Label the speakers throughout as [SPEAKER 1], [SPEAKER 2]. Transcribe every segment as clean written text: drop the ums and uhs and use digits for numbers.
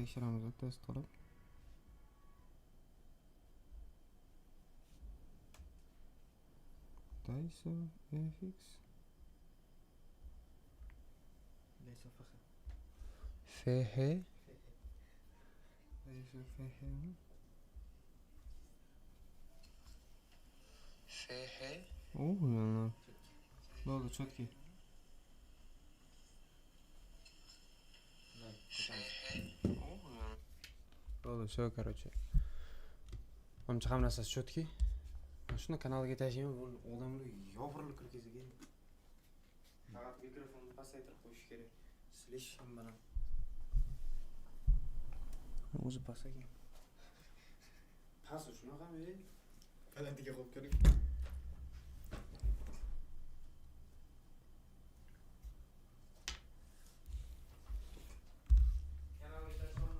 [SPEAKER 1] tekshiramiz test qilib. Dayso fx
[SPEAKER 2] Dayso fx
[SPEAKER 1] fh Dayso fh yana bo'ldi cho'tki. Bo'ldi, shu короче. Hamma ham narsasi cho'tki. Shuni kanalga tashlayman, bu odamlar yopirilib kirgizgan. Faqat mikrofonni pasaytirib qo'yish kerak. Silish ham bilan. O'zi pasagan. Pasi shunaqami?
[SPEAKER 2] balandiga qo'yib ko'ring.
[SPEAKER 1] Kanalga tashlayman.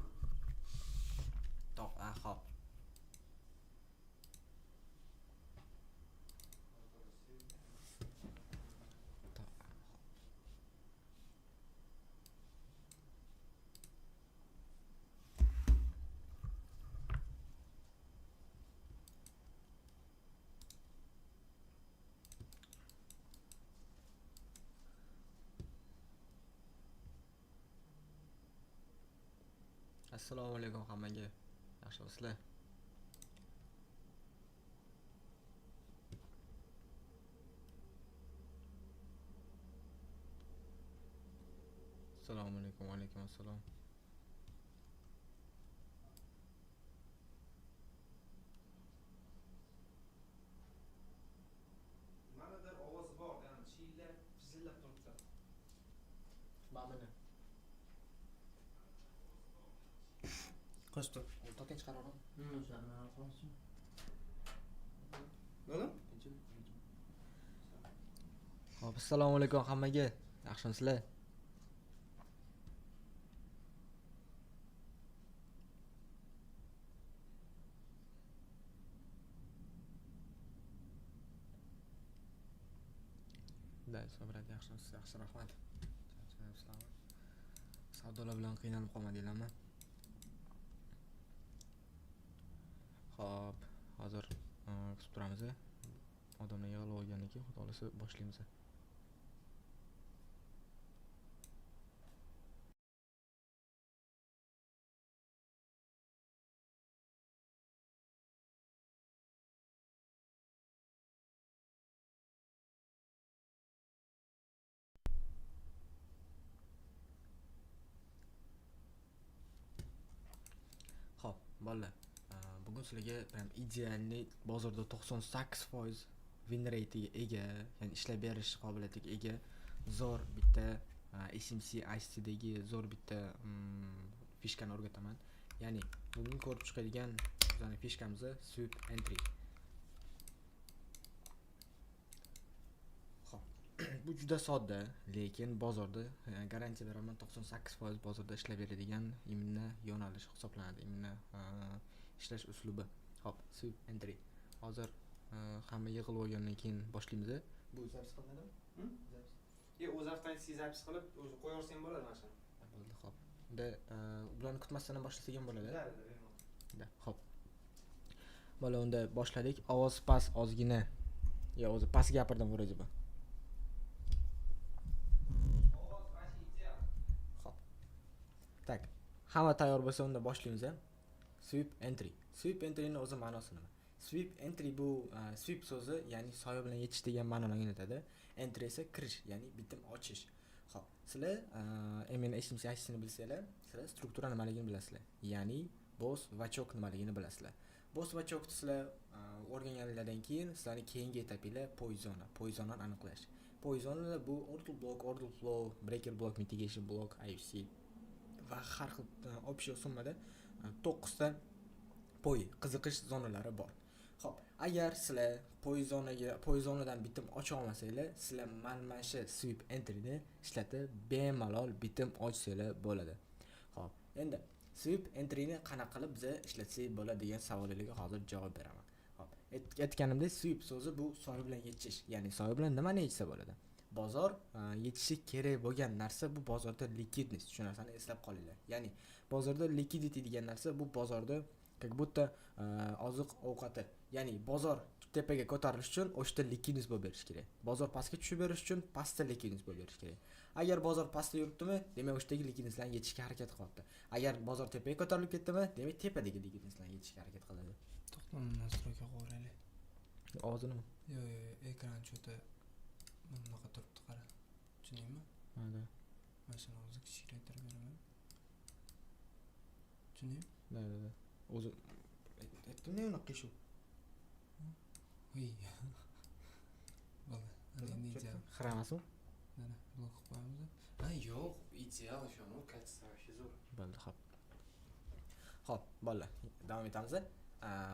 [SPEAKER 2] Top, hop. Assalomu alaykum hammaga. Yaxshimisizlar? Assalomu alaykum, va alaykum assalom.
[SPEAKER 1] Nimadir ovozi bor, ya'ni chiyillab, pizillab turibdi.
[SPEAKER 2] Ba'mini. Qo'shdi. O'rtaga chiqaraman. O'sharni qo'ysin.
[SPEAKER 1] Nima?
[SPEAKER 2] Hop, assalomu alaykum hammaga. Yaxshimisizlar? Dayso brat, yaxshimisiz? Yaxshi, rahmat. Savdolar bilan qiynalib qolmadinglarmi? Hop, hozir kutib turamiz. Odamlar yig'ilib olgandan keyin xudo xolasa boshlaymiz. Hop, bolalar. Bugun sizlarga prям idealniy bozorda 98% win rate'iga ega, ya'ni ishlab berish qobiliyatiga ega zo'r bitta SMC ICTdagi zo'r bitta fishkani o'rgataman. Ya'ni bugun ko'rib chiqadigan bizning fishkamiz sweep entry. Hop. Bu juda sodda, lekin bozorda garantiya beraman 98% bozorda ishlab beradigan immuniy yo'nalish hisoblanadi. Immuniy ishlash uslubi. Hop, sweep entry. Hozir hamma yig'ilib olgandan keyin boshlaymiz. Bu zapis qilinadimi? Zapis.
[SPEAKER 1] O'z avtomatik zapis qilib o'zi qo'yarsang bo'ladi mana shuni.
[SPEAKER 2] Bo'ldi, hop. Unda ularni kutmasdan ham boshlasak ham bo'ladi. Da, hop. Mana unda boshladik. Ovoz past ozgina. Yo, o'zi past gapirdim vроде бы.
[SPEAKER 1] Ovoz past.
[SPEAKER 2] Hop. Tak. Hamma tayyor bo'lsa unda boshlaymiz. Sweep entry. Sweep entryning o'zi ma'nosi nima? Sweep entry bu sweep so'zi, ya'ni soya bilan yetish degan ma'noni anglatadi. Entry esa kirish, ya'ni bitim ochish. Xo'p, sizlar men SMC ni bilsanglar, sizlar struktura nimaligini bilasizlar. Ya'ni boss va chok nimaligini bilasizlar. Boss va chokni sizlar o'rganganlardan keyin sizlarning keyingi etapinglar poisonlar aniqlash. Poisonlar bu order block, order flow, breaker block, mitigation block, IFC va har xil общий summada 9 ta qiziqish zonalari bor. Xo'p, agar sizlar poizonidan bitim ocha olmasanglar, sizlar mana shu sweep entryni ishlatib bemalol bitim ochsanglar bo'ladi. Xo'p, endi sweep entryni qanaqa qilib biz ishlatsak bo'ladi degan savollarga hozir javob beraman. Xo'p, aytganimdek sweep so'zi bu soya bilan yechish, ya'ni soya bilan nimani yechsa bo'ladi? bozor yechishi kerak bo'lgan narsa bu bozorda liquidность. Shu narsani eslab qolinglar. Ya'ni bozorda liquidity degan narsa bu bozorda как будто oziq ovqati. Ya'ni bozor tepaga ko'tarilish uchun o'shda liquidность bo'lib berish kerak. Bozor pastga tushib berish uchun pastda liquidность bo'lib berish kerak. Agar bozor pastda yuribdimi, demak o'shdagi liquidностьlarni yechishga harakat qilyapti. Agar bozor tepaga ko'tarilib ketdimi, demak tepadagi liquidностьlarni yechishga harakat qiladi.
[SPEAKER 1] To'xtam, настройка qo'yaylik.
[SPEAKER 2] Og'zinimi?
[SPEAKER 1] Yo'q, ekran cho'ta bunaqa turibdi, qara. Tushundingmi?
[SPEAKER 2] Mana.
[SPEAKER 1] Mana shuni o'zi kichiklaytirib beraman. Tushundingmi?
[SPEAKER 2] Da. O'zi aytdim-da unaqa qish.
[SPEAKER 1] Voy. Bo'ldi. Endi ideal.
[SPEAKER 2] Xiramasmi?
[SPEAKER 1] Mana blok qilib qo'yamiz. Ha, yo'q, ideal shuni, katta вообще zo'r.
[SPEAKER 2] Bo'ldi, xo'p. Xo'p, bo'ldi. Davom etamiz.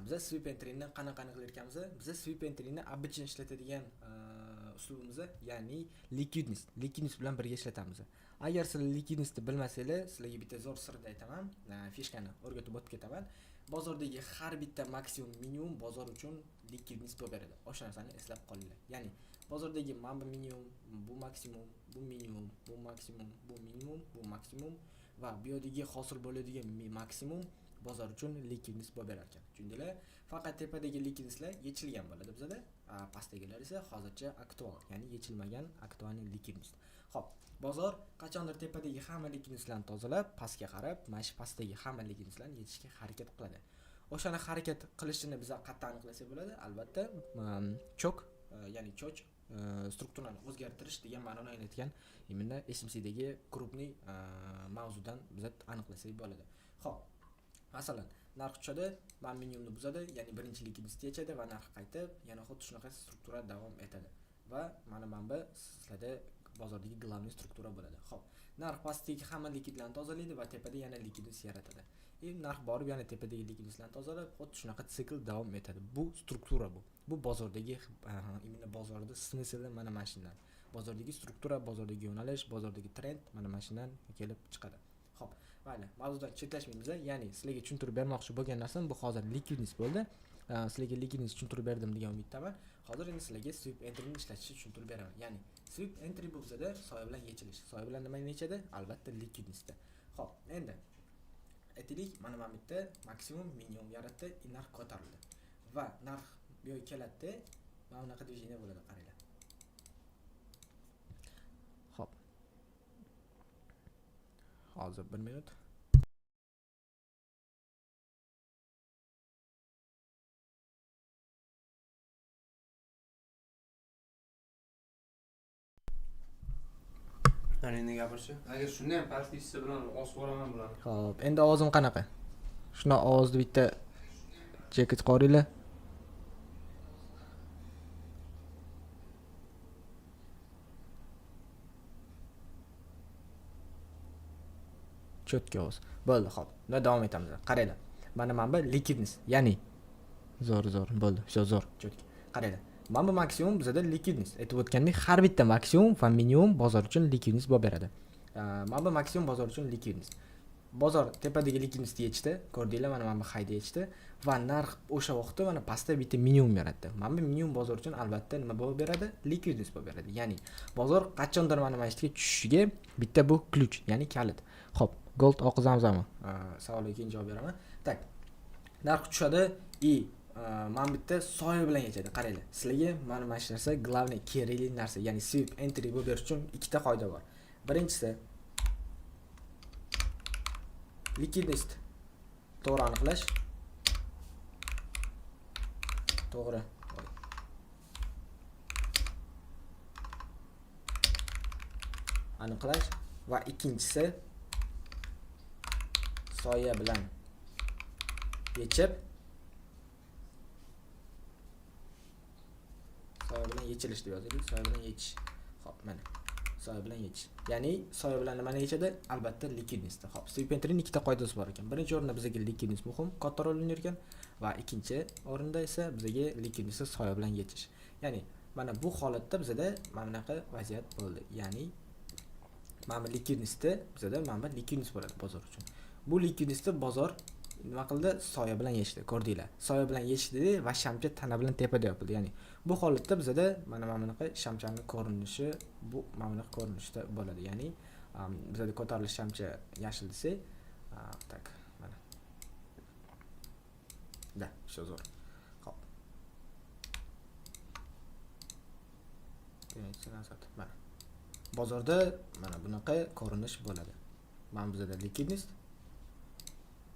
[SPEAKER 2] Biz sweep entry'ni qanaqa qilayotganmiz? Biz sweep entry'ni обычно ishlatadigan uslubimiz, ya'ni liquidность bilan birga ishlatamiz. Agar sizlar liquidностьni bilmasanglar, sizlarga bitta zo'r sirni aytaman. Fishkani o'rgatib o'tib ketaman. Bozordagi har bitta maksimum minimum bozor uchun liquidность bo'lib beradi. O'sha narsani eslab qolinglar. Ya'ni bozordagi mana bu minimum, bu maksimum, bu minimum, bu maksimum, bu minimum, bu maksimum va bu yerdagi hosil bo'ladigan maksimum bozor uchun liquidность bo'lib berar ekan. Tushundinglar? Faqat tepadagi liquidностьlar yechilgan bo'ladi bizda. Pastdagilar esa hozircha aktual, ya'ni yechilmagan aktualni liquidность. Xo'p, bozor qachondir tepadagi hamma liquidностьlarni tozalab, pastga qarab, mana shu pastdagi hamma liquidностьlarni yechishga harakat qiladi. O'shani harakat qilishini biz qattiq aniqlasak bo'ladi. Albatta, chok, ya'ni choch strukturani o'zgartirish degan ma'noni anglatgan именно SMC dagi krupniy mavzudan biz aniqlasak bo'ladi. Xo'p, masalan, narx tushadi, minimumni buzadi, ya'ni birinchi liquidность yechadi va narx qaytib, yana xuddi shunaqa struktura davom etadi. Va mana bu sizlarda bozordagi главный struktura bo'ladi. Xo'p, narx pastdagi hamma likvidlarni tozalaydi va tepada yana likvidность yaratadi. Narx borib yana tepadagi likvidностьlarni tozalab, xuddi shunaqa sikl davom etadi. Bu struktura bu. Bu bozordagi именно bozorda smysli mana shundan. Bozordagi struktura, bozordagi yo'nalish, bozordagi trend mana shundan kelib chiqadi. Xo'p, mayli, mavzudan chetlashmaymiz. Ya'ni sizlarga tushuntirib bermoqchi bo'lgan narsam bu hozir liquidность bo'ldi. Sizlarga liquidность tushuntirib berdim degan umiddaman. Hozir endi sizlarga sweep entry'ni ishlatishni tushuntirib beraman. Ya'ni sweep entry bu bizda soya bilan yechilish. Soya bilan nima yechadi? Albatta liquidностьda. Xo'p, endi aytaylik, mana bu yerda maksimum minimum yaratdi, narx ko'tarildi. Va narx bu yerga keladi, mana bunaqa движение bo'ladi, qaranglar. Xo'p. Hozir 1 minut.
[SPEAKER 1] Ana endi gapirchi. Agar shunda ham pastisi bilan osib boraman bularni.
[SPEAKER 2] Xo'p, endi ovozim qanaqa? Shuna ovozni bitta chekib qo'ringlar. Chotki ovoz. Bo'ldi, xo'p. Unda davom etamiz. Qaranglar. Mana bu liquidность, ya'ni zo'r bo'ldi. Shu zo'r, chotki. Qaranglar. Mana bu maksimum bizda liquidность. Aytib o'tgandek, har bitta maksimum va minimum bozor uchun liquidность bo'lib beradi. Mana bu maksimum bozor uchun liquidность. Bozor tepadagi liquidностьni yechdi, ko'rdinglar, mana bu hayda yechdi va narx o'sha vaqtda mana pastda bitta minimum yaratdi. Mana bu minimum bozor uchun albatta nima bo'lib beradi? Liquidность bo'lib beradi. Ya'ni bozor qachondir mana ishga tushishiga bitta bu ключ, ya'ni kalit. Xo'p, gold oqizamizmi? Savolga keyin javob beraman. Tak. Narx tushadi mana bitta soya bilan yechadi. Qaranglar. Sizlarga mana shu narsa главный kerakli narsa, ya'ni sweep entry bo'lib berish uchun ikkita qoida bor. Birinchisi liquidность to'g'ri aniqlash. To'g'ri. Aniqlash va ikkinchisi soya bilan yechib soya bilan yechilish deb yoziladi. Soya bilan yechish. Xo'p, mana soya bilan yechish. Ya'ni soya bilan nimani yechadi? Albatta liquidность. Xo'p, sweep entry'ning ikkita qoidasi bor ekan. Birinchi o'rinda bizga liquidность muhim, katta rol o'ynayar ekan va ikkinchi o'rinda esa bizga liquidность soya bilan yechish. Ya'ni mana bu holatda bizda mana bunaqa vaziyat bo'ldi. Ya'ni mana liquidностьda bizda mana liquidность bo'ladi bozor uchun. Bu liquidностьda bozor nima qildi? Soya bilan yechdi, ko'rdinglar. Soya bilan yechdi va shamcha tana bilan tepada yopildi. Ya'ni bu holatda bizada mana bunaqa shamchaning ko'rinishi bu mana bunaqa ko'rinishda bo'ladi. Ya'ni bizada ko'tarilish shamcha yashil desak, tak, mana. Da, shu zo'r. Xo'p. Mana. Bozorda mana bunaqa ko'rinish bo'ladi. Mana bizada likvidnost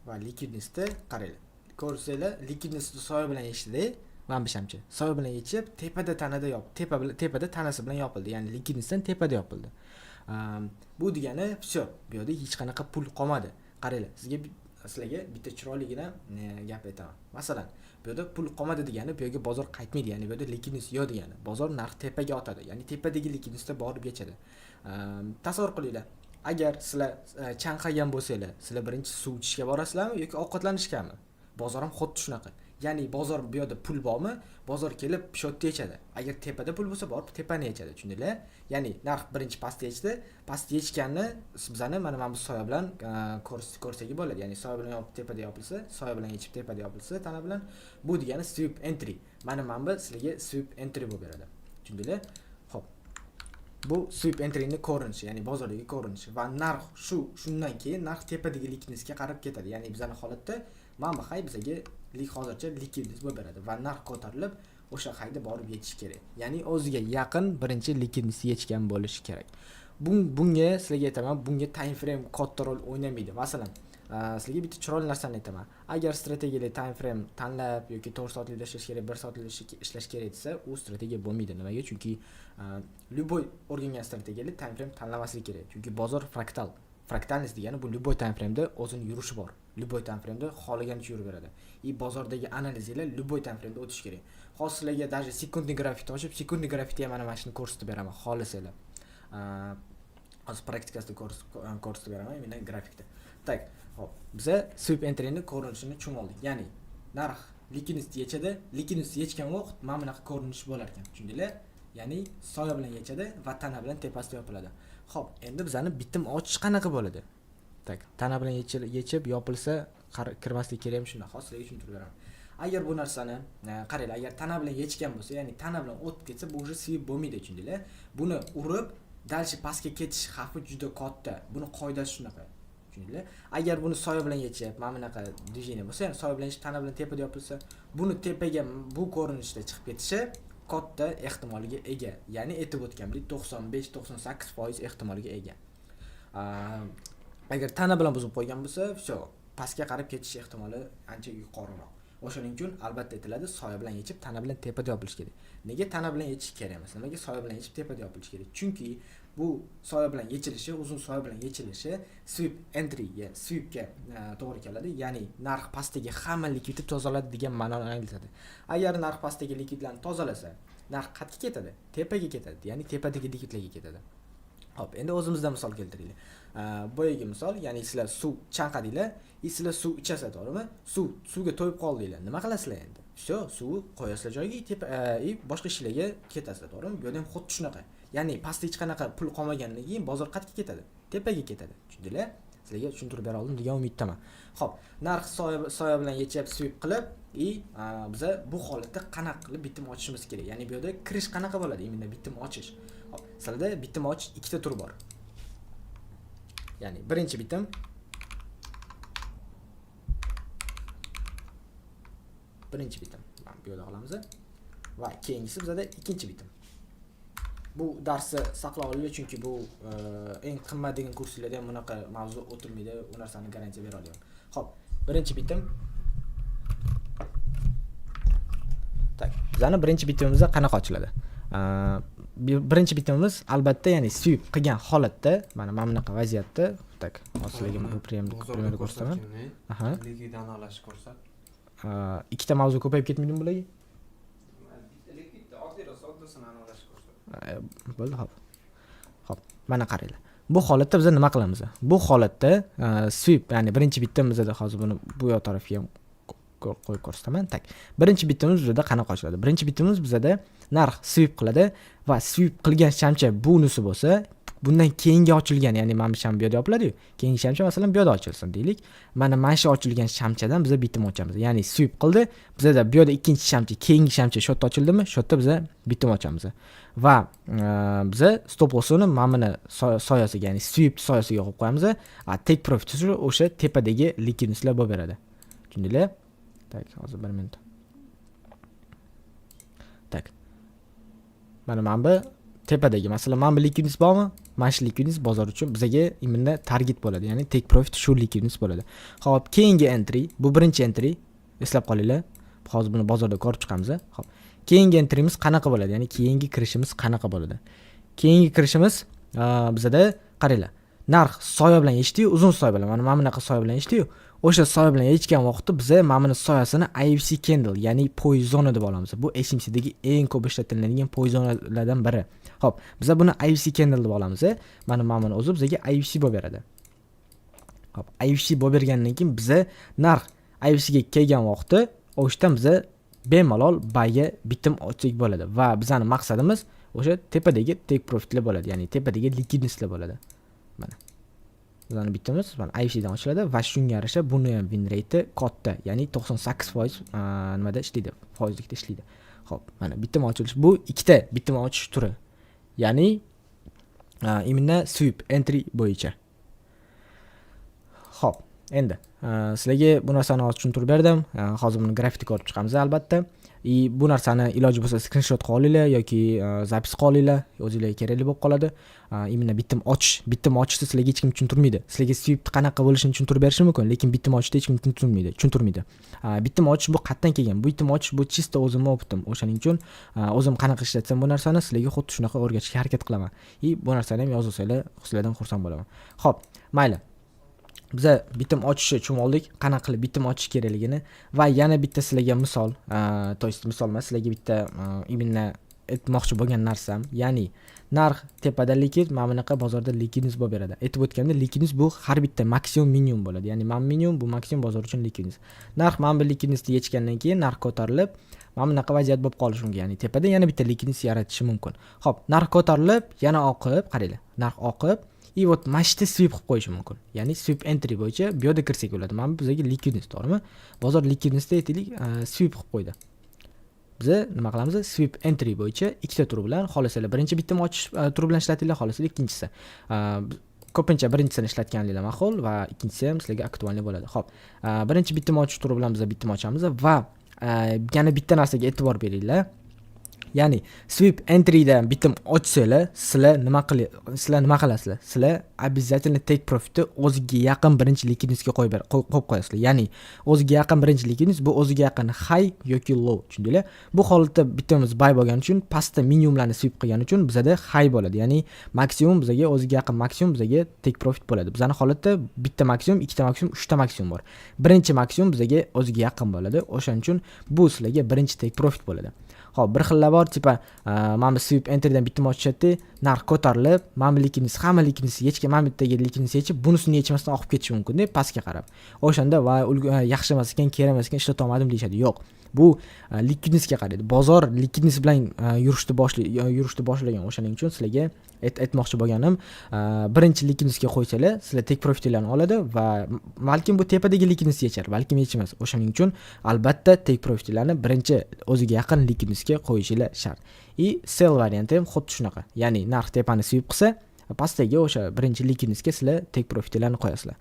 [SPEAKER 2] va likvidnostni qaranglar. Ko'rsanglar, likvidnostni soya bilan yechdi, mana bu shamcha. Soya bilan yechib, tepada tanada tepada tanasi bilan yopildi. Ya'ni likvidnostdan tepada yopildi. Bu degani, vsyo, bu yerda hech qanaqa pul qolmadi. Qaranglar, sizlarga bitta chiroyligina gap aytaman. Masalan, bu yerda pul qolmadi degani, bu yerga bozor qaytmaydi, ya'ni bu yerda likvidnost yo'q degani. Bozor narx tepaga otadi, ya'ni tepadagi likvidnostga borib yechadi. Tasavvur qilinglar. Agar sizlar chanqagan bo'lsanglar, sizlar birinchi suv ichishga borasizlarmi yoki ovqatlanishgami? Bozor ham xuddi shunaqa. Ya'ni bozor bu yerda pul bormi? Bozor kelib pishotni yechadi. Agar tepada pul bo'lsa, borib tepani yechadi, tushundinglar? Ya'ni narx birinchi pastga yechdi, pastga yechganni bizani mana bu soya bilan ko'rsak bo'ladi. Ya'ni soya bilan yopib tepada yopilsa, soya bilan yechib tepada yopilsa, tana bilan bu degani sweep entry. Mana bu sizlarga sweep entry bo'lib beradi. Tushundinglar? Xo'p. Bu sweep entry'ning ko'rinishi, ya'ni bozordagi ko'rinishi va narx shundan keyin narx tepadagi likvidnostga qarab ketadi. Ya'ni bizning holatda mana bu hay bizga hozircha likvidnost bo'lib beradi va narx ko'tarilib o'sha hayda borib yetish kerak. Ya'ni o'ziga yaqin birinchi likvidnost yechgan bo'lishi kerak. Bunga sizlarga aytaman, bunga time frame katta rol o'ynamaydi. Masalan, sizlarga bitta chiroyli narsani aytaman. Agar strategiyali time frame tanlab yoki 4 soatlik ishlash kerak, 1 soatlik ishlash kerak desa, u strategiya bo'lmaydi. Nimaga? Chunki любой o'rgangan strategiyali time frame tanlamaslik kerak. Chunki bozor fraktal. Fraktalность degani bu любой time frame'da o'zining yurishi bor. Любой time frame'da xohlagancha yurib beradi. Bozordagi analizlar любой time frame'da o'tish kerak. Hozir sizlarga даже sekundniy grafikni ochib, sekundniy grafikda ham mana shuni ko'rsatib beraman, xohlasanglar. Hozir praktikasida ko'rsatib beraman, mana grafikda. Tak, hop. Biza sweep entry'ning ko'rinishini tushunoldik. Ya'ni narx likvidnost yechadi, likvidnost yechgan vaqt mana bunaqa ko'rinish bo'lar ekan. Tushundinglar? Ya'ni soya bilan yechadi va tana bilan tepasida yopiladi. Xo'p, endi bizani bitim ochish qanaqa bo'ladi? Tak, tana bilan yechib yopilsa, kirmaslik kerak ham shunda. Hozir sizlarga tushuntirib beraman. Agar bu narsani qaranglar, agar tana bilan yechgan bo'lsa, ya'ni tana bilan o'tib ketsa, bu уже sweep bo'lmaydi, tushundinglar? Buni urib, dalshi pastga ketish xavfi juda katta. Buni qoidasi shunaqa. Tushundinglar? Agar buni soya bilan yechib, mana bunaqa движение bo'lsa, ya'ni soya bilan yechib, tana bilan tepada yopilsa, buni tepaga bu ko'rinishda chiqib ketishi katta ehtimoliga ega. Ya'ni aytib o'tganimdek 95-98% ehtimoliga ega. Agar tana bilan buzib qo'ygan bo'lsa, vsyo, pastga qarab ketish ehtimoli ancha yuqoriroq. O'shaning uchun albatta aytiladi, soya bilan yechib, tana bilan tepada yopilish kerak. Nega tana bilan yechish kerak emas? Nimaga soya bilan yechib tepada yopilish kerak? Chunki bu soya bilan yechilishi, uzun soya bilan yechilishi sweep entry'ga, sweepga to'g'ri keladi. Ya'ni narx pastdagi hamma likvidni tozaladi degan ma'noni anglatadi. Agar narx pastdagi likvidlarni tozalasa, narx qayerga ketadi? Tepaga ketadi. Ya'ni tepadagi likvidlarga ketadi. Hop, endi o'zimizdan misol keltiraylik. Boyagi misol, ya'ni sizlar suv chanqadinglar, sizlar suv ichasizlar, to'g'rimi? Suvga to'yib qoldinglar. Nima qilasizlar endi? Vsyo, suvni qo'yasizlar joyiga, boshqa ishlarga ketasizlar, to'g'rimi? Bu yerda ham xuddi shunaqa. Ya'ni pastda hech qanaqa pul qolmaganidan keyin bozor qayerga ketadi? Tepaga ketadi. Tushundinglar? Sizlarga tushuntirib bera oldim degan umiddaman. Xo'p, narx soya bilan yechib sweep qilib, biza bu holatda qanaqa qilib bitim ochishimiz kerak? Ya'ni bu yerda kirish qanaqa bo'ladi? Endi bitim ochish. Hop, sizlarda bitim ochish ikkita tur bor. Ya'ni birinchi bitim mana bu yerda qolamiz va keyingisi bizada ikkinchi bitim. Bu darsni saqlab olinglar, chunki bu eng qimmat degan kurslarda ham bunaqa mavzu o'tirmaydi, u narsani garantiya bera olaman. Xo'p, birinchi bitim. Tak, bizning birinchi bitimimiz qanaqa ochiladi? Birinchi bitimimiz albatta, ya'ni sweep qilgan holatda, mana bunaqa vaziyatda, tak, hozirga bu primer ko'rsataman. Aha.
[SPEAKER 1] Likvid analiz ko'rsat.
[SPEAKER 2] Ikkita mavzu ko'payib ketmaydimi bularga?
[SPEAKER 1] Likvidni oddasini analiz ko'rsat.
[SPEAKER 2] Bo'ldi, hop. Mana qaranglar. Bu holatda biz nima qilamiz? Bu holatda sweep, ya'ni birinchi bitimimizda hozir buni bu yoq tarafga ham qo'yib ko'rsataman. Tak. Birinchi bitimimiz bizda qanaqa ochiladi? Birinchi bitimimiz bizda narx sweep qiladi va sweep qilgan shamcha bonusi bo'lsa, bundan keyingi ochilgan, ya'ni mana bu sham bu yerda yopiladi-yu. Keyingi shamcha masalan bu yerda ochilsin deylik. Mana shu ochilgan shamchadan biz bitim ochamiz. Ya'ni sweep qildi. Bizda bu yerda ikkinchi shamcha, keyingi shamcha shu yerda ochildimi? Shu yerda biz bitim ochamiz. Va biz stop loss'ini mana buni soyasiga, ya'ni sweep soyasiga qo'yib qo'yamiz. Take profit o'sha tepadagi likvidnesslar bo'lib beradi. Tushundinglar? Tak, hozir 1 minut. Tak. Mana bu tepadagi, masalan, mana bu likvidness bormi? Mana shu likvidness bozor uchun bizga imminda target bo'ladi, ya'ni take profit shu likvidness bo'ladi. Xo'p, keyingi entry, bu birinchi entry, eslab qolinglar. Hozir buni bozorda ko'rib chiqamiz. Xo'p. Keyingi entryimiz qanaqa bo'ladi? Ya'ni keyingi kirishimiz qanaqa bo'ladi? Keyingi kirishimiz bizda qaranglar. Narx soya bilan yechdi-yu, uzun soya bilan. Mana bunaqa soya bilan yechdi-yu. O'sha soya bilan yechgan vaqtda biz mana buni soyasini IFC candle, ya'ni poizona deb olamiz. Bu SMC'dagi eng ko'p ishlatiladigan poizonalardan biri. Xo'p, biz buni IFC candle deb olamiz. Mana buni o'zi bizga IFC bo'lib beradi. Xo'p, IFC bo'lib bergandan keyin biz narx IFC ga kelgan vaqtda o'shdan biz bemalol buyga bitim ochsak bo'ladi va bizning maqsadimiz o'sha tepadagi take profitlar bo'ladi, ya'ni tepadagi likvidnesslar bo'ladi. Mana bizning bitimiz mana IFC dan ochiladi va shunga yarasha buni ham win rate katta, ya'ni 98% nimada ishlaydi, foizlikda ishlaydi. Xo'p, mana bitim ochilish bu ikkita bitim ochish turi. Ya'ni imminda sweep entry bo'yicha. Xo'p, endi sizlarga bu narsani hozir tushuntirib berdim. Hozir buni grafikda ko'rib chiqamiz albatta. Bu narsani iloji bo'lsa screenshot qilib olinglar yoki zapis qilib olinglar, o'zingizlarga kerakli bo'lib qoladi. Imminda bitim ochishni sizlarga hech kim tushuntirmaydi. Sizlarga sweep qanaqa bo'lishini tushuntirib berishi mumkin, lekin bitim ochishni hech kim tushuntirmaydi. Bitim ochish bu qayerdan kelgan? Bitim ochish bu chista o'zimning opitim. O'shaning uchun o'zim qanaqa ishlatsam bu narsani sizlarga xuddi shunaqa o'rgatishga harakat qilaman. Bu narsani ham yozib olsanglar, sizlardan xursand bo'laman. Xo'p, mayli. Biz bitim ochishni tushunib oldik, qanaqa qilib bitim ochish kerakligini va yana bitta sizlarga misol, misol emas, sizlarga bitta imminda aytmoqchi bo'lgan narsam, ya'ni narx tepada likvid, mana bunaqa bozorda likvidness bo'lib beradi. Aytib o'tganda likvidness bu har bitta maksimum minimum bo'ladi. Ya'ni mana minimum bu maksimum bozor uchun likvidness. Narx mana bu likvidnessni yechgandan keyin narx ko'tarilib, mana bunaqa vaziyat bo'lib qolishi mumkin. Ya'ni tepada yana bitta likvidness yaratishi mumkin. Xo'p, narx ko'tarilib, yana oqib, qaranglar. Narx oqib и вот mashta sweep qilib qo'yishi mumkin. Ya'ni sweep entry bo'yicha bu yerda kirsak bo'ladi. Mana bizga likvidness to'g'rimi? Bozor likvidnessda aytaylik, sweep qilib qo'ydi. Biz nima qilamiz? Sweep entry bo'yicha ikkita tur bilan xohlasalar birinchi bitim ochish turi bilan ishlatinglar, xohlasalar ikkinchisi. Ko'pincha birinchisini ishlatganinglar ma'qul va ikkinchisi ham sizlarga aktualni bo'ladi. Xo'p, birinchi bitim ochish turi bilan biz bitim ochamiz va yana bitta narsaga e'tibor beringlar. Ya'ni sweep entrydan bitim ochsanglar, sizlar nima qilasizlar? Sizlar обязательно take profitni o'ziga yaqin birinchi likvidnessga qo'yib qo'yasizlar. Ya'ni o'ziga yaqin birinchi likvidness bu o'ziga yaqin high yoki low, tushundinglar? Bu holatda bitimiz buy bo'lgani uchun pastda minimumlarni sweep qilgani uchun bizda high bo'ladi. Ya'ni maksimum bizga o'ziga yaqin maksimum bizga take profit bo'ladi. Bizning holatda bitta maksimum, ikkita maksimum, uchta maksimum bor. Birinchi maksimum bizga o'ziga yaqin bo'ladi. O'shaning uchun bu sizlarga birinchi take profit bo'ladi. Xo'p, bir xillar bor, tipa mana bu sweep entrydan bitim ochishadi, narx ko'tarilib, mana bu likvidness, hamma likvidness yechgan, mana bu bittaga likvidness yechib, bunisini yechmasdan oqib ketishi mumkin-da, pastga qarab. O'shanda va yaxshi emas ekan, kerak emas ekan, ishlata olmadim deyshadi. Yo'q. Bu likvidnessga qaraydi. Bozor likvidness bilan yurishni boshlagan. O'shaning uchun sizlarga aytmoqchi bo'lganim, birinchi likvidnessga qo'ysanglar, sizlar take profitlarni oladi va balkim bu tepadagi likvidness yechar, balkim yechimas. O'shaning uchun albatta take profitlarni birinchi o'ziga yaqin likvidnessga qo'yishinglar shart. Sell varianti ham xuddi shunaqa. Ya'ni narx tepani sweep qilsa, pastdagi o'sha birinchi likvidnessga sizlar take profitlarni qo'yasizlar.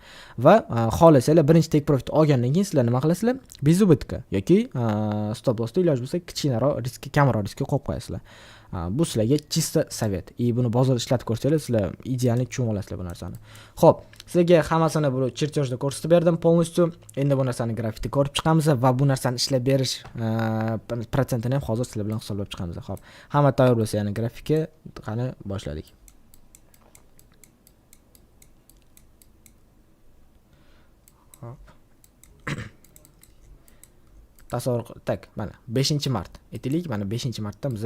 [SPEAKER 2] Va xohlasangiz birinchi take profit olgandan keyin sizlar nima qilasizlar? Bezubitga yoki stop lossda iloji bo'lsa kichkinaroq riskka, kamroq riskka qo'yib qo'yasizlar. Bu sizlarga chista savet. Buni bozorda ishlatib ko'rsanglar, sizlar idealni tushunib olasizlar bu narsani. Xo'p, sizlarga hammasini bu chertyojda ko'rsatib berdim polностью. Endi bu narsani grafikda ko'rib chiqamiz va bu narsani ishlab berish protsentini ham hozir sizlar bilan hisoblab chiqamiz. Xo'p, hamma tayyor bo'lsa, yana grafikka qani boshladik. Tasavvur tak, mana 5-mart. Aytaylik, mana 5-martda biz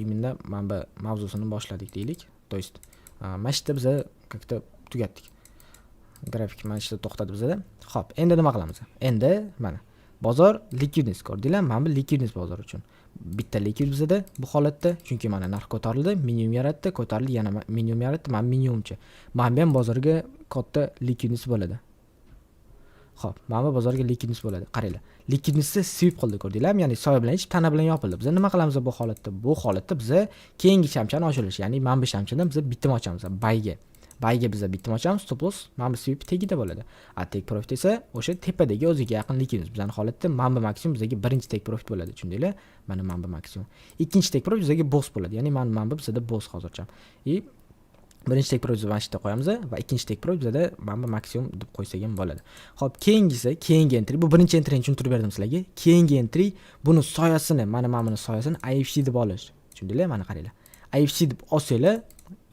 [SPEAKER 2] imminda mana bu mavzusini boshladik deylik. To есть, mana shu biz как-то tugatdik. Grafik mana shu to'xtadi bizda. Xo'p, endi nima qilamiz? Endi mana bozor likvidness ko'rdinglar, mana bu likvidness bozor uchun. bitta liquid bizada bu holatda, chunki mana narx ko'tarildi, minimum yaratdi, ko'tarildi, yana minimum yaratdi, mana minimumcha. Mana bu ham bozorga katta liquidness bo'ladi. Xo'p, mana bu bozorga liquidness bo'ladi. Qaranglar. Liquidnessni sweep qildi, ko'rdinglarmi? Ya'ni soya bilan ichib, tana bilan yopildi. Biz nima qilamiz bu holatda? Bu holatda biz keyingi shamchani ochilish, ya'ni mana bu shamchadan biz bitim ochamiz. Buyga biz bitim ochamiz, stop loss mana bu sweep tagida bo'ladi. Take profit esa o'sha tepadagi o'ziga yaqin liquidness. Bizning holatda mana bu maksimum bizga birinchi take profit bo'ladi, tushundinglar? Mana bu maksimum. Ikkinchi take profit bizga boss bo'ladi. Ya'ni mana bu bizda boss hozircha. Birinchi take profit mana shu yerda qo'yamiz va ikkinchi take profit bizda mana bu maksimum deb qo'ysak ham bo'ladi. Xo'p, keyingi entry, bu birinchi entryni tushuntirib berdim sizlarga. Keyingi entry buni soyasini, mana buni soyasini IFC deb olish. Tushundinglar? Mana qaranglar. IFC deb olsanglar,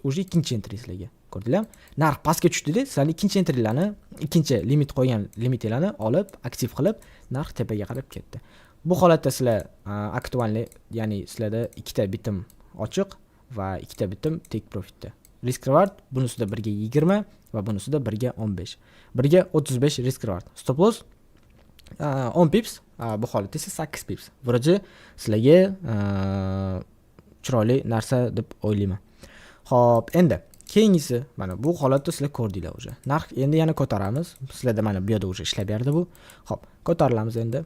[SPEAKER 2] o'sha ikkinchi entry sizlarga. Ko'rdinglar? Narx pastga tushdi-da, sizlar ikkinchi entrylarni, ikkinchi limit qo'ygan limitlarni olib, aktiv qilib, narx tepaga qarab ketdi. Bu holatda sizlar aktualni, ya'ni sizlarda ikkita bitim ochiq va ikkita bitim take profitda. Risk reward bunisida 1 ga 20 va bunisida 1 ga 15. 1 ga 35 risk reward. Stop loss 10 pips, bu holatda esa 8 pips. Vuraji sizlarga chiroyli narsa deb o'ylayman. Xo'p, endi keyingisi mana bu holatda sizlar ko'rdinglar o'sha. Narx endi yana ko'taramiz. Sizlarda mana bu yerda o'sha ishlab berdi bu. Xo'p, ko'tarilamiz endi.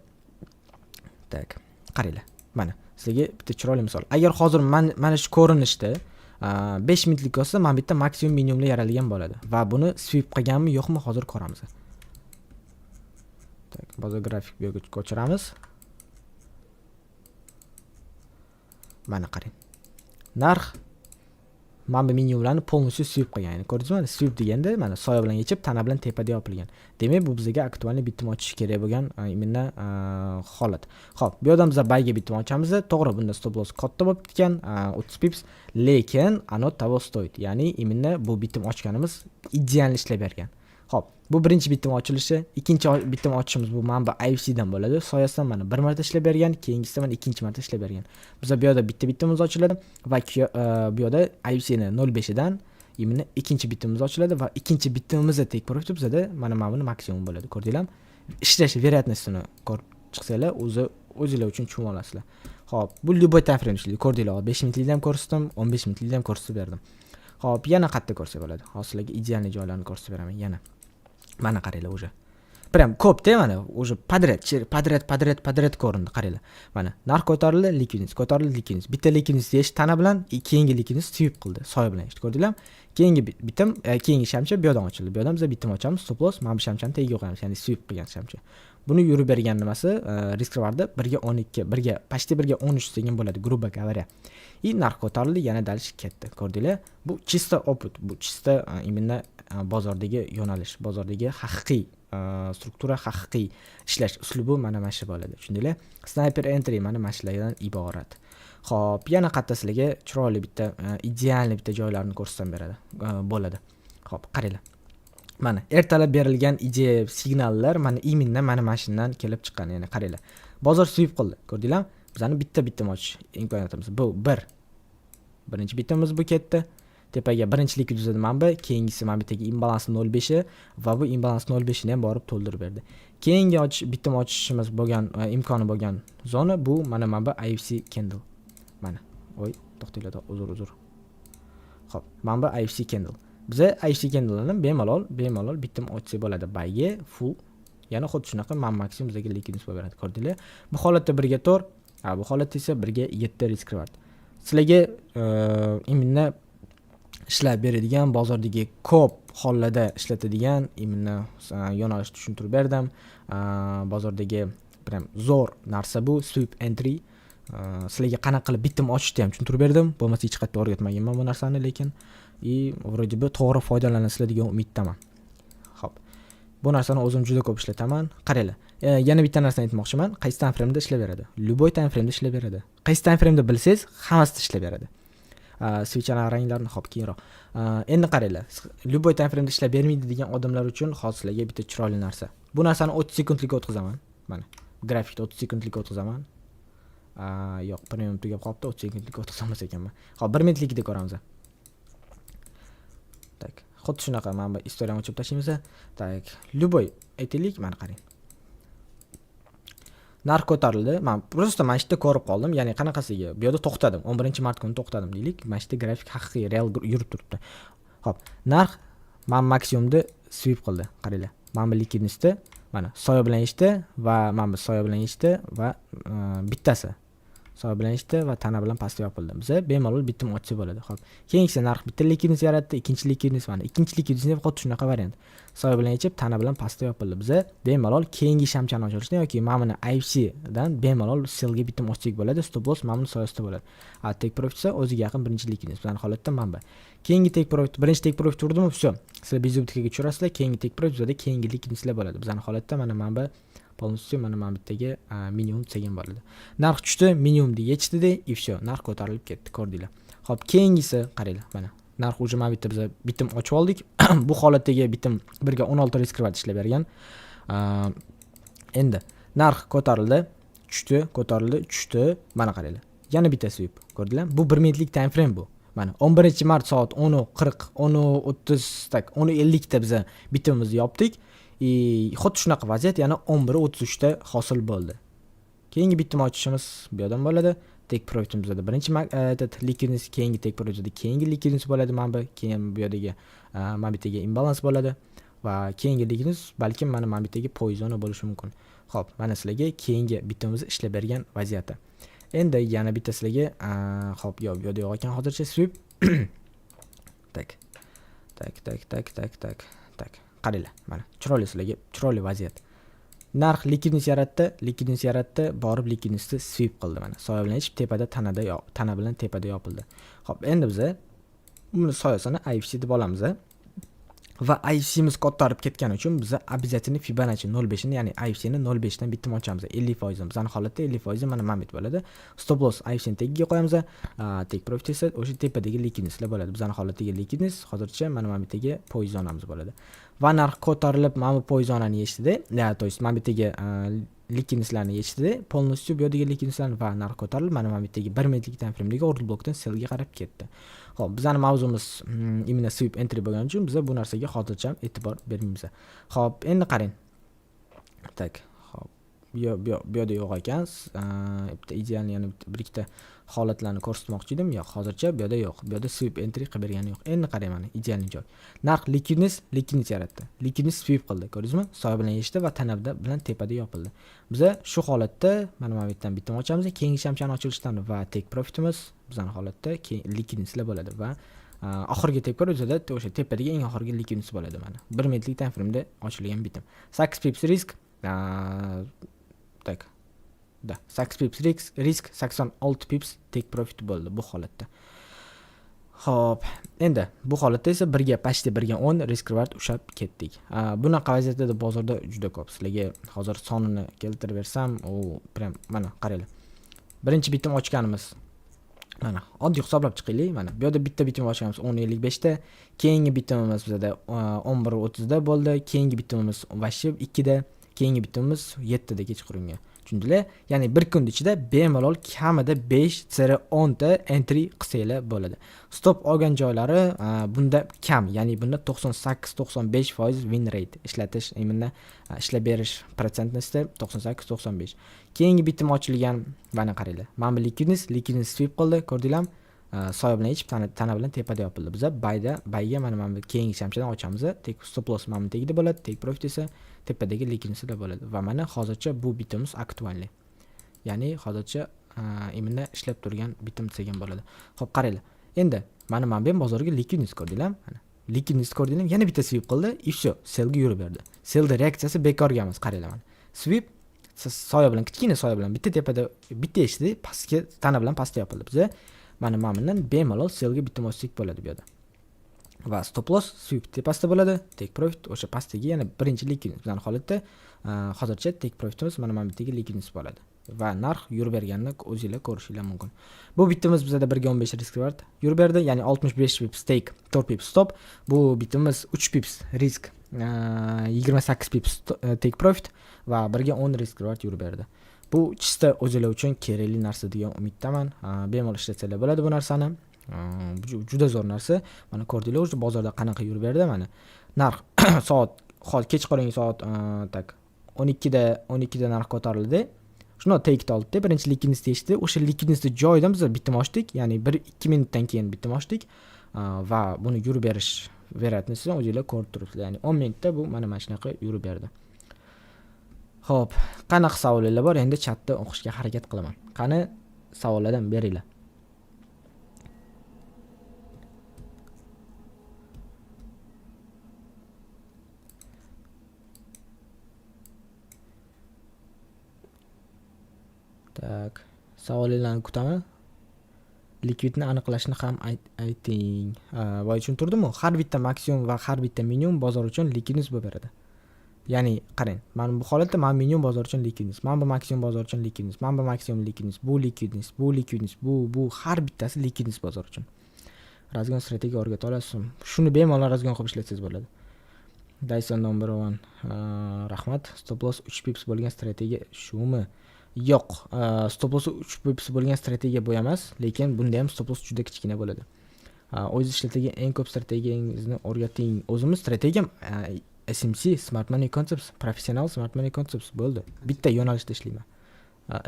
[SPEAKER 2] Tak, qaranglar. Mana sizlarga bitta chiroyli misol. Agar hozir mana shu ko'rinishda 5 minutlik olsa, mana bitta maksimum minimumlar yaralgan bo'ladi va buni sweep qilganmi yo'qmi hozir ko'ramiz. Tak, bozor grafik bu yerga ko'chiramiz. Mana qarang. Narx mana bu minimumlarni polностью sweep qilgan. Ya'ni ko'rdingizmi? Sweep deganda mana soya bilan yechib, tana bilan tepada yopilgan. Demak, bu bizga aktualni bitim ochish kerak bo'lgan imminna holat. Xo'p, bu yerdan biz buyga bitim ochamiz. To'g'ri, bunda stop loss katta bo'lib ketgan, 30 pips, lekin ano того стоит. Ya'ni imminna bu bitim ochganimiz ideal ishlab bergan. Xo'p, bu birinchi bitim ochilishi, ikkinchi bitim ochishimiz bu mana bu IFC dan bo'ladi. Soyasidan mana bir marta ishlab bergan, keyingisi mana ikkinchi marta ishlab bergan. Biz bu yerda bitta bitimimiz ochiladi va bu yerda IFC ni 0.5 dan imminna ikkinchi bitimimiz ochiladi va ikkinchi bitimimizda take profit bizda mana buni maksimum bo'ladi. Ko'rdinglarmi? Ishlash veriyatnostini ko'rib chiqsanglar, o'zingizlar uchun tushunib olasizlar. Xo'p, bu любой time frame ishlaydi. Ko'rdinglar, 5 minutlikda ham ko'rsatdim, 15 minutlikda ham ko'rsatib berdim. Xo'p, yana qayerda ko'rsak bo'ladi? Hozirlarga ideal joylarni ko'rsatib beraman yana. Mana qaranglar o'sha. Prям ko'pda mana o'sha padret ko'rindi, qaranglar. Mana narx ko'tarildi, liquidness. Bitta liquidness yesh tana bilan keyingi liquidness sweep qildi, soya bilan yesh. Ko'rdinglarmi? Keyingi bitim, keyingi shamcha bu yerdan ochildi. Bu yerdan biz bitim ochamiz, stop loss, mana bu shamchani tagiga qo'yamiz, ya'ni sweep qilgan shamcha. Buni yurib bergan nimasi, risk rewardda 1 ga 12, 1 ga почти 1 ga 13 degan bo'ladi, грубо говоря. Narx ko'tarildi, yana dalish ketdi. Ko'rdinglar? Bu чисто oput, bu чисто именно bozordagi yo'nalish, bozordagi haqiqiy struktura, haqiqiy ishlash uslubi mana shu bo'ladi. Tushundinglar? Sniper entry mana shulardan iborat. Xo'p, yana qayerda sizlarga chiroyli bitta ideal bitta joylarni ko'rsatsam bo'ladi. Xo'p, qaranglar. Mana ertalab berilgan ideya signallar mana iminda mana shundan kelib chiqqan. Ya'ni qaranglar. Bozor sweep qildi. Ko'rdinglarmi? Bizning bitta bitim ochish imkoniyatimiz bu 1. Birinchi bitimimiz bu ketdi. Tepaga birinchi liquid uzadi mana bu, keyingisi mana bittaga imbalans 0.5 va bu imbalans 0.5 ni ham borib to'ldirib berdi. Keyingi bitim ochishimiz bo'lgan imkoni bo'lgan zona bu mana bu IFC candle. Mana. Voy, to'xtinglar, uzr. Xo'p, mana bu IFC candle. Biza IFC candle'ni bemalol bitim ochsa bo'ladi. Buyga full. Yana xuddi shunaqa maksimum bizga liquidness bo'lib beradi. Ko'rdinglar? Bu holatda 1 ga 4, bu holatda esa 1 ga 7 risk reward. Sizlarga imminna ishlab beradigan, bozordagi ko'p hollarda ishlatadigan imminna yo'nalish tushuntirib berdim. Bozordagi prям zo'r narsa bu sweep entry. Sizlarga qanaqa qilib bitim ochishni ham tushuntirib berdim. Bo'lmasa hech qayerda o'rgatmaganman bu narsani, lekin vроде бы to'g'ri foydalanasizlar degan umiddaman. Xo'p. Bu narsani o'zim juda ko'p ishlataman. Qaranglar. Yana bitta narsani aytmoqchiman. Qaysi time frame da ishlab beradi? Любой time frame da ishlab beradi. Qaysi time frame da bilsangiz, hammasida ishlab beradi. Switchlar ranglarini xo'p keyinroq. Endi qaranglar. Любой time frame da ishlab bermaydi degan odamlar uchun hozirlarga bitta chiroyli narsa. Bu narsani 30 sekundlikka o'tkazaman. Mana. Grafikda 30 sekundlikka o'tkazaman. Yo'q, premium tugab qolibdi, 30 sekundlikka o'tkazolmas ekanman. Xo'p, 1 minutlikda ko'ramiz. Tak, xuddi shunaqa mana bu istoriyani ochib tashlaymiz. Tak, любой aytaylik, mana qarang. narx ko'tarildi. Men просто mana shu yerda ko'rib qoldim. Ya'ni qanaqasiga? Bu yerda to'xtadim. 11-mart kuni to'xtadim deylik. Mana shu yerda grafik haqiqiy real yurib turibdi. Xo'p, narx mana maksimumda sweep qildi. Qaranglar. Mana bu likvidnessda mana soya bilan yechdi va mana bu soya bilan yechdi va bittasi soya bilan yechdi va tana bilan pastga yopildi. Biz bemalol bitim ochsa bo'ladi. Xo'p, keyingisi narx bitta likvidness yaratdi, ikkinchi likvidness mana. Ikkinchi likvidness xuddi shunaqa variant. Soya bilan yechib, tana bilan pastga yopildi. Biz bemalol keyingi shamchani ochishda yoki mana buni IFC dan bemalol sellga bitim ochsak bo'ladi. Stop loss mana buni soyasida bo'ladi. Take profit esa o'ziga yaqin birinchi likvidness. Bizning holatda mana bu. Keyingi take profit, birinchi take profit urdimi, все. Sizlar bezubtikaga tushirasizlar, keyingi take profit bizda keyingi likvidnesslar bo'ladi. Bizning holatda mana bu полностью mana bittaga minimum degan bo'ladi. Narx tushdi, minimumni yechdida, и все, narx ko'tarilib ketdi, ko'rdinglar. Xo'p, keyingisi qaranglar, mana. Narx уже mana bitta biz bitim ochib oldik. Bu holatdagi bitim birga 16 risk reward ishlab bergan. Endi narx ko'tarildi, tushdi, ko'tarildi, tushdi. Mana qaranglar. Yana bitta sweep, ko'rdinglar? Bu 1 minutlik time frame bu. Mana 11-mart soat 10:40, 10:30 tak, 10:50 da biz bitimimizni yopdik. Xuddi shunaqa vaziyat yana 11:33 da hosil bo'ldi. Keyingi bitim ochishimiz bu yerdan bo'ladi. Take profitimizda birinchi likvidness, keyingi take profitimizda keyingi likvidness bo'ladi. Mana bu keyin bu yerdagi mana bittaga imbalans bo'ladi va keyingi likvidness balkim mana bittaga poison bo'lishi mumkin. Xo'p, mana sizlarga keyingi bitimimizni ishlab bergan vaziyati. Endi yana bitta sizlarga xo'p, yo'q, bu yerda yo'q ekan hozircha sweep. Tak. Qaranglar, mana chiroyli sizlarga, chiroyli vaziyat. Narx likvidness yaratdi, borib likvidnessni sweep qildi mana. Soya bilan yechib tepada tana bilan tepada yopildi. Xo'p, endi biz buni soyasini IFC deb olamiz. Va IFC'miz ko'tarib ketgani uchun biz обязательно Fibonacci 0.5 ni, ya'ni IFC ni 0.5 dan bitim ochamiz. 50%. Bizning holatda 50% mana mamit bo'ladi. Stop loss IFC ni tagiga qo'yamiz. Take profit esa o'sha tepadagi likvidnesslar bo'ladi. Bizning holatdagi likvidness hozircha mana mamitaga poizonamiz bo'ladi. Va narx ko'tarilib mana bu poizonani yechdida, to есть mamitaga likvidnesslarni yechdida, полностью bu yerdagi likvidnesslarni va narx ko'tarilib mana mamitaga 1 minutlik time frame'dagi order blokdan sellga qarab ketdi. Xo'p, bizning mavzumiz imенно sweep entry bo'lgani uchun biz bu narsaga hozircha e'tibor bermaymiz. Xo'p, endi qarang. Tak, xo'p. Bu yerda yo'q ekan. Bitta ideal yana bir ikkita holatlarni ko'rsatmoqchi edim. Yo'q, hozircha bu yerda yo'q. Bu yerda sweep entry qilib bergani yo'q. Endi qarang mana, ideal joy. Narx likvidness yaratdi. Likvidness sweep qildi, ko'rdingizmi? Soya bilan yechdi va tanabda bilan tepada yopildi. Biz shu holatda mana bu yerdan bitim ochamiz. Keyingi shamchani ochilishidan va take profitimiz bizning holatda likvidnesslar bo'ladi va oxirgi take profitda o'sha tepadagi eng oxirgi likvidness bo'ladi mana. 1 minutlik time frame'da ochilgan bitim. 8 pips risk tak. 8 pips risk 86 pips take profit bo'ldi bu holatda. Xo'p, endi bu holatda esa почти 10 risk reward ushab ketdik. Bunaqa vaziyatda bozorda juda ko'p. Sizlarga hozir sonini keltirib bersam, u prям mana qaranglar. Birinchi bitim ochganimiz mana oddiy hisoblab chiqaylik. Mana bu yerda bitta bitim ochganimiz 10.55 da, keyingi bitimimiz bizda 11.30 da bo'ldi, keyingi bitimimiz 2 da, keyingi bitimimiz 7 da kechqurunga. Tushundinglar? Ya'ni bir kun ichida bemalol kamida 5-10 ta entry qilsanglar bo'ladi. Stop olgan joylari bunda kam, ya'ni bunda 98-95% win rate ishlatish, imенно ishlab berish protsentnosti 98-95. Keyingi bitim ochilgan, mana qaranglar. Mana bu likvidness sweep qildi, ko'rdinglarmi? Soya bilan yechib tana bilan tepada yopildi. Biz bayga mana keyingi shamchadan ochamiz. Stop loss mana tagida bo'ladi, take profit esa tepadagi likvidnessda bo'ladi. Va mana hozircha bu bitimimiz aktualli. Ya'ni hozircha imенно ishlab turgan bitim degan bo'ladi. Xo'p, qaranglar. Endi mana bu bozorga likvidness ko'rdinglarmi? Mana likvidness ko'rdinglarmi? Yana bitta sweep qildi, и все, sellga yurib berdi. Sellda reaksiyasi bekorga emas, qaranglar mana. Sweep soya bilan, kichkina soya bilan bitta tepada bitta eshdi, pastga tana bilan pastga yopildi. Biz mana bundan bemalol sellga bitim ochsak bo'ladi bu yerda. Va stop loss sweep tepasida bo'ladi, take profit o'sha pastdagi yana birinchi likvidness bilan holatda hozircha take profitimiz mana bittaga likvidness bo'ladi. Va narx yurib berganini o'zingizlar ko'rishingiz mumkin. Bu bitimiz bizda 1.15 risk reward yurib berdi, ya'ni 65 pips take, 4 pips stop. Bu bitimiz 3 pips risk, 28 pips take profit va 1.10 risk reward yurib berdi. Bu chista o'zingizlar uchun kerakli narsa degan umiddaman. Bemalol ishlatsanglar bo'ladi bu narsani. Juda zo'r narsa. Mana ko'rdinglar, o'sha bozorda qanaqa yurib berdi mana. Narx soat kechqurungi soat tak 12da narx ko'tarildi. Shuni tekit oldi. Birinchi likvidnost eshitdi. O'sha likvidnostni joyidan biz bitim ochdik. Ya'ni 1-2 minutdan keyin bitim ochdik. Va buni yurib beradini siz o'zingizlar ko'rib turibsizlar. Ya'ni 10 minutda bu mana shunaqa yurib berdi. Xo'p, qanaqa savollar bor? Endi chatda o'qishga harakat qilaman. Qani savollardan beringlar. Tak, savollarni kutaman. Likvidni aniqlashni ham ayting. Voy tushuntirdimmi? Har bitta maksimum va har bitta minimum bozor uchun likvidnost bo'lib beradi. Ya'ni qarang, mana bu holatda men minimum bozor uchun likvidnost, men bu maksimum bozor uchun likvidnost, men bu maksimum likvidnost, bu likvidnost, bu likvidnost, bu har bittasi likvidnost bozor uchun. Razgon strategiya o'rgata olasizmi? Shuni bemalol razgon qilib ishlatsangiz bo'ladi. Dyson number 1. Rahmat. Stop loss 3 pips bo'lgan strategiya shumi? Yo'q, stop loss 3 pips bo'lgan strategiya bu emas, lekin bunda ham stop loss juda kichkina bo'ladi. O'zingiz ishlatadigan eng ko'p strategiyangizni o'rgating. O'zimiz strategiyam SMC, Smart Money Concepts, professional Smart Money Concepts bo'ldi. Bitta yo'nalishda ishlayman.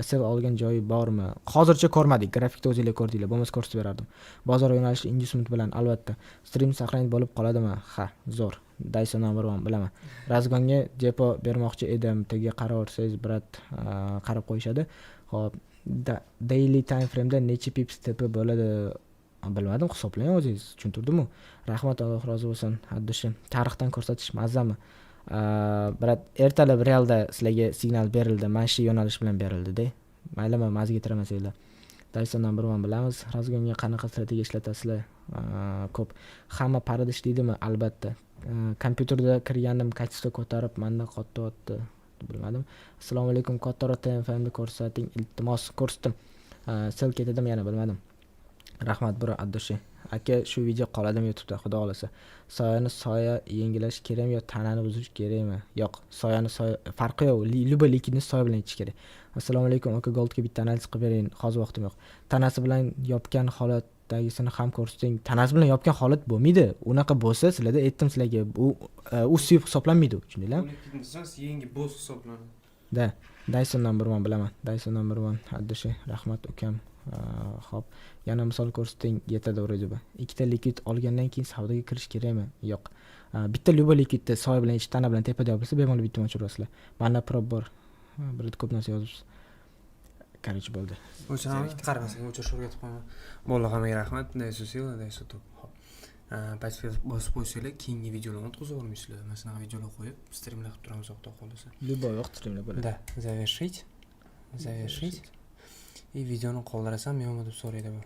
[SPEAKER 2] SL olgan joyi bormi? Hozircha ko'rmadik. Grafikda o'zingizlar ko'rdinglar, bo'lmasa ko'rsatib berardim. Bozor yo'nalishi inducement bilan albatta. Stream saqlanib bo'lib qoladimi? Ha, zo'r. Dyson number 1 bilaman. Razgonga depo bermoqchi edim. Tagiga qaraversangiz brat qarab qo'yishadi. Xo'p, daily time frame da necha pips tepa bo'ladi? Bilmadim, hisoblang o'zingiz. Tushuntirdimmi? Rahmat, Alloh rozi bo'lsin. Haddushi tarixdan ko'rsatish mazami. Brat ertalab realda sizlarga signal berildi. Mana shu yo'nalish bilan berildi-da. Maylimi, mazga tiramasanglar. Dyson number 1 bilamiz. Razgonga qanaqa strategiya ishlatasizlar? Ko'p. Hamma parada ishlaydimi? Albatta. Kompyuterda kirgandim, kachista ko'tarib, menda qotdi. Bilmadim. Assalomu alaykum, kattaroq TFMni ko'rsating. Iltimos, ko'rsatdim. Sel ketadimi yana bilmadim. Rahmat bro Addushi. Aka, shu video qoladimi YouTube'da, xudo xolasa. Soyani soya yengilash kerakmi yo tanani buzish kerakmi? Yo'q, soyani farqi yo'q. Luba likvidnost soya bilan yechish kerak. Assalomu alaykum, aka, Goldga bitta analiz qilib bering. Hozir vaqtim yo'q. Tanasi bilan yopgan holatdagisini ham ko'rsating. Tanasi bilan yopgan holat bo'lmaydi. Unaqa bo'lsa, sizlarda aytdim sizlarga, u suyib hisoblanmaydi, tushundinglarmi?
[SPEAKER 1] Likvidnost yangi bo'z hisoblanadi.
[SPEAKER 2] Da, Dyson number 1 bilaman. Dyson number 1 Addushi, rahmat ukam. Xo'p, yana misol ko'rsating, yetadi o'raydi. Ikkita likvid olgandan keyin savdoga kirish kerakmi? Yo'q. Bitta luba likvidni soya bilan ichish, tana bilan tepada yopilsa, bemalol bitta o'chirasizlar. Mana prop bor. Bir ko'p narsa yozibsiz. Qarich bo'ldi.
[SPEAKER 1] O'chiraman, qaramasang o'chirish o'rgatib qo'yaman. Bo'ldi, hammaga rahmat. Dayso sil, dayso top. Xo'p. Pastga bosib qo'ysanglar, keyingi videolarni o'tkazib olmaysizlar. Mana shunaqa videolar qo'yib, streamlar qilib turamiz, xudo xolasa.
[SPEAKER 2] Luba yo'q, streamlar bo'ladi.
[SPEAKER 1] Да, завершить. И videoni qoldirasan, men nima deb so'raydi bu.